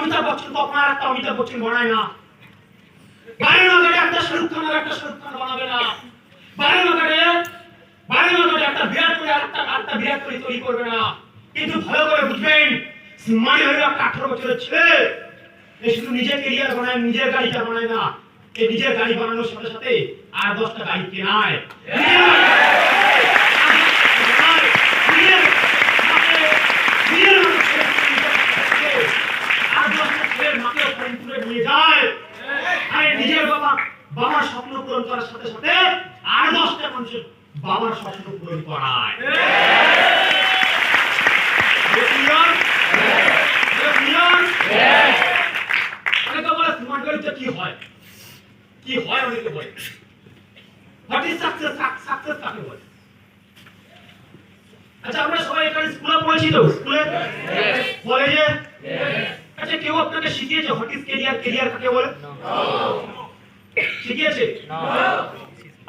অমিতাভ বচ্চন তো আপনার একটা অমিতাভ বচ্চন বানায় না, বারানগরে একটা শাহরুখ খানের একটা শাহরুখ খান বানাবে না, বারানগরে একটা বিরাট কোহলি একটা বিরাট কোহলি তৈরি করবে না। কিন্তু ভালো করে বুঝবেন, সিম্মাই হলো একটা 18 বছরের ছেলে, এ শুধু নিজের ক্যারিয়ার বানায়, নিজের গাড়িটা বানায় না, এই নিজের গাড়ি বানানোর সাথে সাথে আর 10টা গাড়ি কেনায়, নিয়ে যায়, আর নিজের বাবার স্বপ্ন পূরণ করার সাথে সাথে আর 10টা মানুষের বাবার স্বপ্ন পূরণ করায়। অনেকে বলে স্মার্ট গাড়িতে কি হয়, কি হয় অনেকে বলে, হোয়াট ইজ সাকসেস, সাকসেস কাকে বলে? আচ্ছা আমরা সবাই এখানে স্কুলে পড়েছি তো, স্কুলে কলেজে, আচ্ছা কেউ আপনাকে শিখিয়েছে হোয়াট ইজ ক্যারিয়ার, ক্যারিয়ার কাকে বলে? শিখিয়েছে?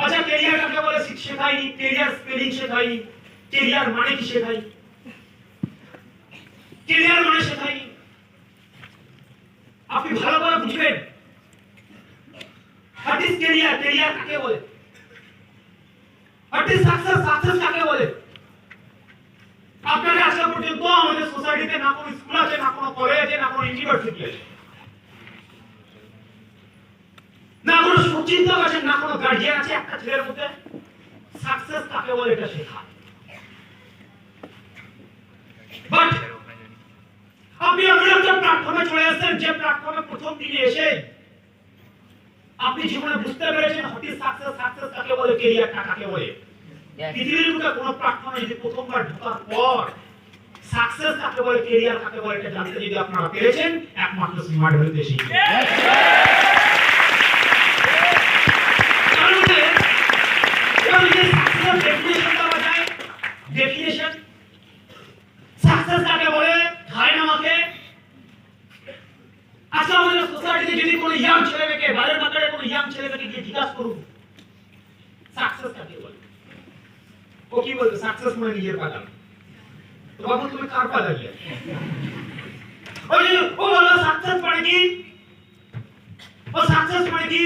আচ্ছা ক্যারিয়ার কাকে বলে শেখাইনি, ক্যারিয়ার স্পেলিং শেখাইনি, ক্যারিয়ার মানে কি শেখাই, ক্যারিয়ার মানে শেখাইনি। আপনি ভালো করে বুঝবেন হোয়াট ইজ ক্যারিয়ার, ক্যারিয়ার কাকে বলে, হোয়াট ইজ সাকসেস, সাকসেস কাকে বলে। আপনাদের আজকে পর্যন্ত আমাদের সোসাইটিতে না কোনো স্কুল আছে, না কোনো কলেজ আছে, না কোনো ইউনিভার্সিটি আছে, না কোনো সুচিন্তক আছে, না কোনো গার্জিয়ান আছে একটা ছেলের মধ্যে সাকসেস কাকে বলে এটা শেখা। বাট আপনি এমন একটা প্ল্যাটফর্মে চলে আসছেন যে প্ল্যাটফর্মে প্রথম দিনে এসে আপনি জীবনে বুঝতে পেরেছেন হোয়াট ইজ সাকসেস, সাকসেস কাকে বলে, ক্যারিয়ারটা কাকে বলে। পৃথিবীর বুকে কোনো প্ল্যাটফর্মে যদি প্রথমবার ঢোকার পর সাকসেস কাকে বলে, ক্যারিয়ার কাকে বলে এটা জানতে যদি আপনারা পেরেছেন, একমাত্র স্মার্ট ভ্যালিতে শিখবেন। ডেফিনিশন সাকসেস কাকে বলে খায় নামাকে। আচ্ছা আমাদের সোসাইটিতে যদি কোনো ইয়াং ছেলেকে, বাড়ির মাথায় কোনো ইয়াং ছেলেকে গিয়ে জিজ্ঞাসা করুন সাকসেস কাকে বলে, ও কি বলবে? সাকসেস মানে নিজের পা দাঁড়ানো। তো বাবু তুমি কার পা দাঁড়িয়ে? ও বলো সাকসেস মানে কি, ও সাকসেস মানে কি,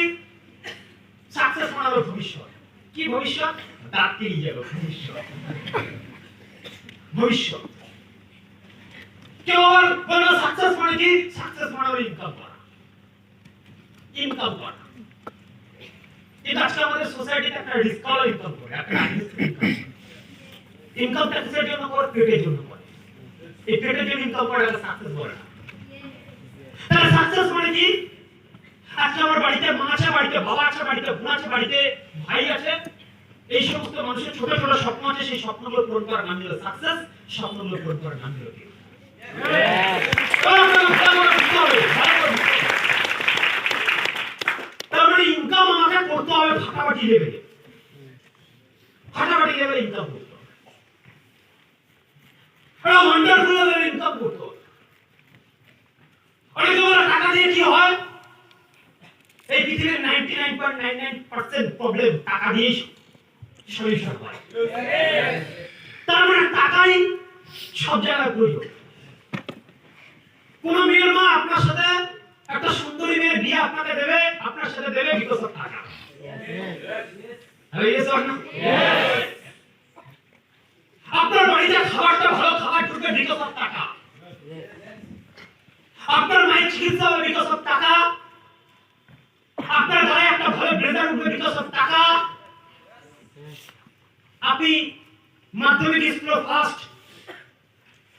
সাকসেস মানে হলো ভবিষ্যৎ। কি ভবিষ্যৎ? দাঁড়তে যাবে ভবিষ্যৎ, ভবিষ্যৎ। কেউ বলো সাকসেস মানে কি, সাকসেস মানে হলো ইনকাম করা, ইনকাম করা। কিন্তু আজকে আমাদের সোসাইটিতে একটা রিস্ক হলো ইনকাম করে, একটা ইনকাম ট্যাক্সের জন্য করে, পেটের জন্য করে, এই পেটের জন্য ইনকাম করে সাকসেস বলে না। তাহলে সাকসেস মানে কি? আজকে আমার বাড়িতে মা আছে, বাড়িতে বাবা আছে, বাড়িতে বোন আছে, বাড়িতে ভাই আছে, এই সমস্ত মানুষের ছোট ছোট স্বপ্ন আছে, সেই স্বপ্নগুলো পূরণ করার নাম হলো সাকসেস, স্বপ্নগুলো পূরণ করার নাম হলো তারপরে ইনকাম আমাকে করতে হবে ফাটাফাটি লেভেলে, ফাটাফাটি লেভেলে ইনকাম করতে হবে, ওয়ান্ডারফুল লেভেলে ইনকাম করতে হবে। অনেক সময় টাকা দিয়ে কি হয়, এই পৃথিবীর 99.99% প্রবলেম টাকা দিয়ে সলিউশন হয়। তার মানে টাকাই সব জায়গায় প্রয়োজন। কোন মেয়ের মা আপনার সাথে, একটা সুন্দরী মেয়ে বিয়ে আপনাকে দেবে, আপনার সাথে দেবে বিকজ অফ টাকা। আপনার বাড়িতে খাবারটা ভালো খাবার ঢুকবে বিকজ অফ টাকা, আপনার মায়ের চিকিৎসা হবে বিকজ অফ টাকা, আপনার গায়ে একটা ভালো ব্লেজার উঠবে বিকজ অফ টাকা, আপনি মাধ্যমিক স্কুলে ফার্স্ট,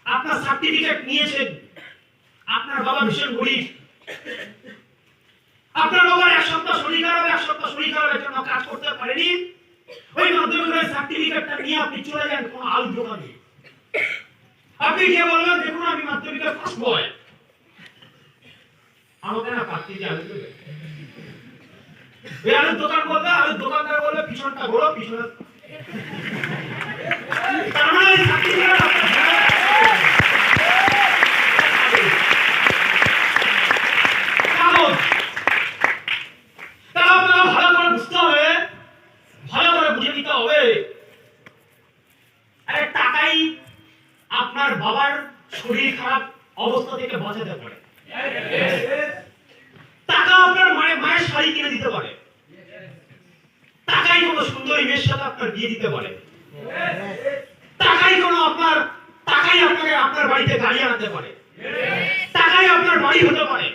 আপনার সার্টিফিকেট নিয়েছেন, আপনার বাবা ভীষণ গরিব, আপনার বাবার এক সপ্তাহ শরীর খারাপ, এক সপ্তাহ শরীর খারাপের জন্য কাজ করতে পারেনি, ওই মাধ্যমিকের সার্টিফিকেটটা নিয়ে আপনি চলে যান কোন আলুর দোকানে, আপনি গিয়ে বললেন দেখুন আমি মাধ্যমিকের ফার্স্ট বয়, আমাকে না পাত্তি দিয়ে আলু দেবে, আলুর দোকান বলবে, আলুর দোকানদার বলবে পিছনটা ঘোরো, পিছনে তার মানে সার্টিফিকেট আপনার বাবার শরীর খারাপ অবস্থা থেকে বাঁচাতে পারে। টাকা আপনার মায়ের শাড়ি কিনে দিতে পারে, টাকাই কোনো সুন্দরী মেয়ের সাথে আপনার বিয়ে দিতে পারে, টাকাই আপনাকে আপনার বাড়িতে গাড়ি আনতে পারে, টাকাই আপনার বাড়ি হতে পারে।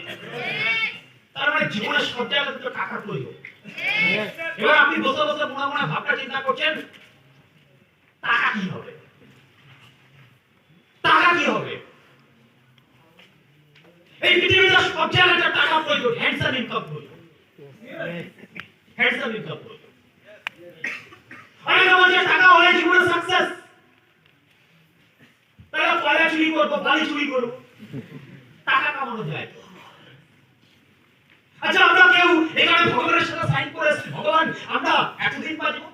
তার মানে জীবনের সব জায়গাতে তো টাকার প্রয়োজন। এবার আপনি বসে বসে মনে মনে ভাবনা চিন্তা করছেন, টাকা কি হবে, টাকা কি হবে? এই পৃথিবীতে সব জায়গাতে টাকা প্রয়োজন, হ্যান্ডসাম ইনকাম প্রয়োজন, হ্যান্ডসাম ইনকাম প্রয়োজন। অনেকে বলছে টাকা হলে জীবনে সাকসেস, তারা কয়লা চুরি করবো, বালি চুরি করবো, টাকা কামানো যায়। আচ্ছা, আমরা কেউ এখানে ভগবানের সাথে সাইন করে এসেছি, ভগবান আমরা এতদিন বাঁচবো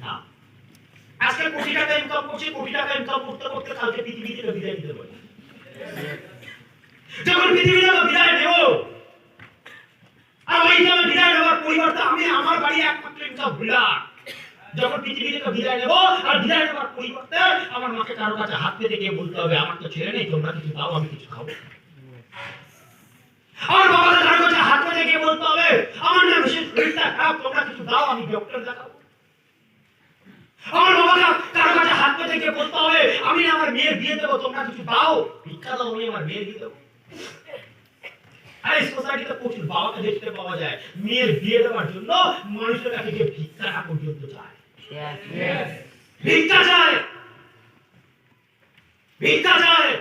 না। আজকে কোটি টাকা ইনকাম করছি, কোটি টাকা ইনকাম করতে করতে কালকে পৃথিবী থেকে বিদায় নিতে পারি। যখন পৃথিবী থেকে বিদায় নেব, আর ওই সময় বিদায় নেওয়ার পরিবর্তে আমি আমার বাড়ি একমাত্র ইনকাম ভুলার, যখন পৃথিবী থেকে বিদায় নেব আর বিদায় নেওয়ার পরিবর্তে আমার মাকে কারো কাছে হাত পেতে গিয়ে বলতে হবে, আমার তো ছেলে নেই, তোমরা কিছু দাও, আমি কিছু খাবো। আমার বাবাকে কারো কাছে হাত পেতে গিয়ে বলতে হবে, আমার না বিশেষ শরীরটা খারাপ, তোমরা কিছু দাও, আমি ডক্টর দেখাবো। আমার বাবাকে কারো কাছে হাত পেতে গিয়ে বলতে হবে, আমি আমার মেয়ের বিয়ে দেবো, তোমরা কিছু দাও, ভিক্ষা দাও, আমি আমার মেয়ের বিয়ে দেবো। আর এই সোসাইটিতে প্রচুর বাবাকে দেখতে পাওয়া যায়, মেয়ের বিয়ে দেওয়ার জন্য মানুষের কাছে গিয়ে ভিক্ষাটা পর্যন্ত চায়, ভিক্ষা চায়, ভিক্ষা চায়।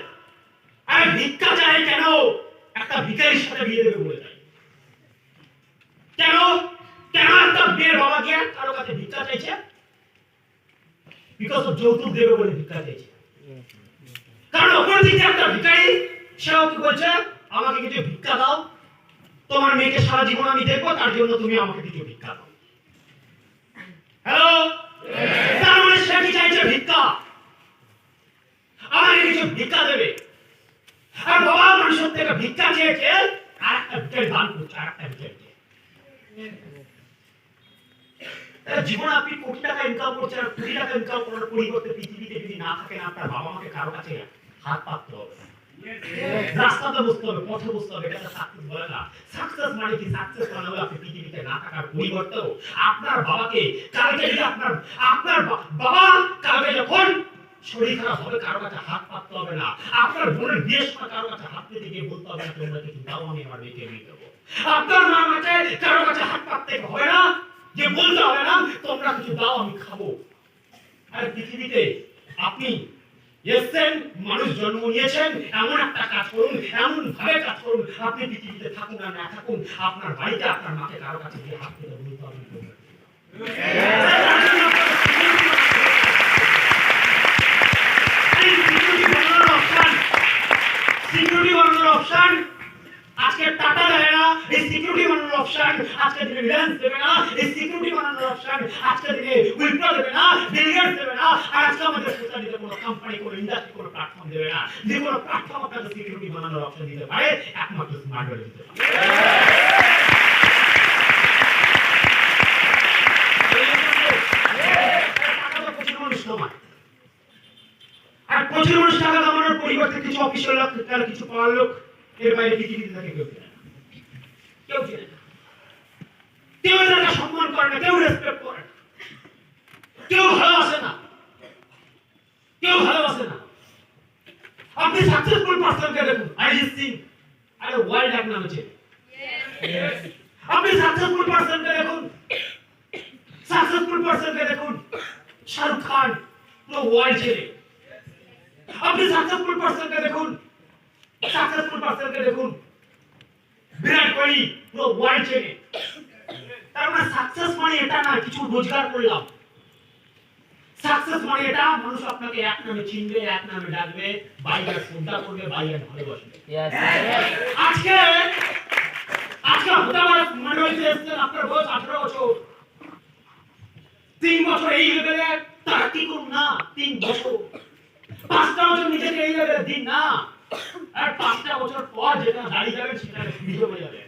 আর ভিক্ষা চায় কেন? একটা ভিখারির সাথে বিয়ে দেবে বলে চায়। কেন কেন একটা মেয়ের বাবা গিয়ে কারো কাছে ভিক্ষা চাইছে? বিকজ যৌতুক দেবে বলে ভিক্ষা চাইছে। কারণ অপরদিকে একটা ভিখারি, সেও কি বলছে, আমাকে কিছু ভিক্ষা দাও, তোমার মেয়েকে সারা জীবন আমি দেখবো, তার জন্য তুমি আমাকে কিছু ভিক্ষা দাও। হ্যালো, তার মানে সে কি চাইছে? ভিক্ষা, আমাকে কিছু ভিক্ষা দেবে। আর বাবা মানুষের থেকে ভিক্ষা চেয়েছে, আর একটা ভিক্ষারি দান করছে, আর একটা ভিক্ষারি। জীবনে আপনি কোটি টাকা ইনকাম করছেন, আর কোটি টাকা ইনকাম করার পরিবর্তে পৃথিবীতে যদি না থাকেন, আপনার বাবা মাকে কারো কাছে হাত পাততে হবে, রাস্তাতে বসতে হবে, পথে বসতে হবে। এটা সাকসেস বলে না। সাকসেস মানে কি? সাকসেস মানে হলো আপনি পৃথিবীতে না থাকার পরিবর্তেও আপনার বাবাকে কালকে যদি আপনার বাবা কালকে যখন শরীর খারাপ হবে, কারো কাছে হাত পাততে হবে না। আপনার বোনের বিয়ের সময় কারো কাছে হাত পেতে গিয়ে বলতে হবে, তোমরা কিছু দাও, আমি আমার মেয়েকে বিয়ে দেবো। আপনার মা মাকে কারো কাছে হাত পাততে হবে না, যে বলতে হবে না তোমরা কিছু দাও, আমি খাবো। আর পৃথিবীতে আপনি এসেছেন, মানুষ জন্ম নিয়েছেন, এমন একটা কাজ করুন, এমন ভাবে কাজ করুন, আপনি পৃথিবীতে থাকুন আর না থাকুন, আপনার বাড়িতে আপনার মাকে কারো কাছে গিয়ে হাত পেতে বলতে হবে। সিকিউরিটি বানানোর অপশন আজকে টাটা দেবে না, এই সিকিউরিটি বানানোর অপশন আজকে দিনে রিলায়েন্স দেবে না, এই সিকিউরিটি বানানোর অপশন আজকে দিনে উইপ্রো দেবে না, বিল গেটস দেবে না। আর আজকে আমাদের সোসাইটিতে কোনো কোম্পানি, কোনো ইন্ডাস্ট্রি, কোনো প্ল্যাটফর্ম দেবে না। যে কোনো প্ল্যাটফর্ম আপনাকে সিকিউরিটি বানানোর অপশন দিতে পারে, একমাত্র স্মার্ট ওয়ার্ল্ড দিতে পারে। আর প্রচুর মানুষ টাকা কামানোর পরিবর্তে কিছু অফিসিয়াল লোক, তারা কিছু পাওয়ার লোক, এর বাইরে পৃথিবীতে থাকে কেউ চেনে না, কেউ চেনে না, কেউ এদেরকে সম্মান করে না, কেউ রেসপেক্ট করে না, কেউ ভালোবাসে না, কেউ ভালোবাসে না। আপনি সাকসেসফুল পারসনকে দেখুন, অরিজিৎ সিং, আরে ওয়ার্ল্ড এক নাম আছে। আপনি সাকসেসফুল পারসনকে দেখুন, সাকসেসফুল পারসনকে দেখুন, শাহরুখ খান, পুরো ওয়ার্ল্ড ছেড়ে। আপনি সাকসেসফুল পারসনকে দেখুন, সাকসেসফুল পারসনকে দেখুন, বিরাট কোহলি, পুরো ওয়ার্ল্ড ছেড়ে। তার মানে সাকসেস মানে এটা না কিছু রোজগার করলাম। সাকসেস মানে এটা মানুষ আপনাকে এক নামে চিনবে, এক নামে ডাকবে, বাইরে শ্রদ্ধা করবে, বাইরে ভালোবাসবে। আজকে হঠাৎ মনে হচ্ছে আপনার বয়স 18 বছর, 3 বছর এই লেভেলে তারাক্কি করুন না, 3 বছর 5টা বছর নিজেকে এই লেভেলে দিন না। আর 5টা বছর পর যেখানে দাঁড়িয়ে যাবেন সেখানে ভিডিও হয়ে যাবে।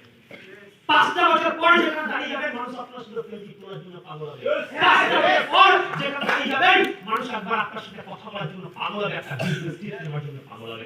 5টা বছর পর যেখানে দাঁড়িয়ে যাবেন মানুষ আপনার সাথে সেলফি তোলার জন্য পাগল হবে। 5টা বছর পর যেখানে দাঁড়িয়ে যাবেন মানুষ একবার আপনার সাথে কথা বলার জন্য পাগল হবে, একটা বিজনেস ডিল নেওয়ার জন্য পাগল হবে।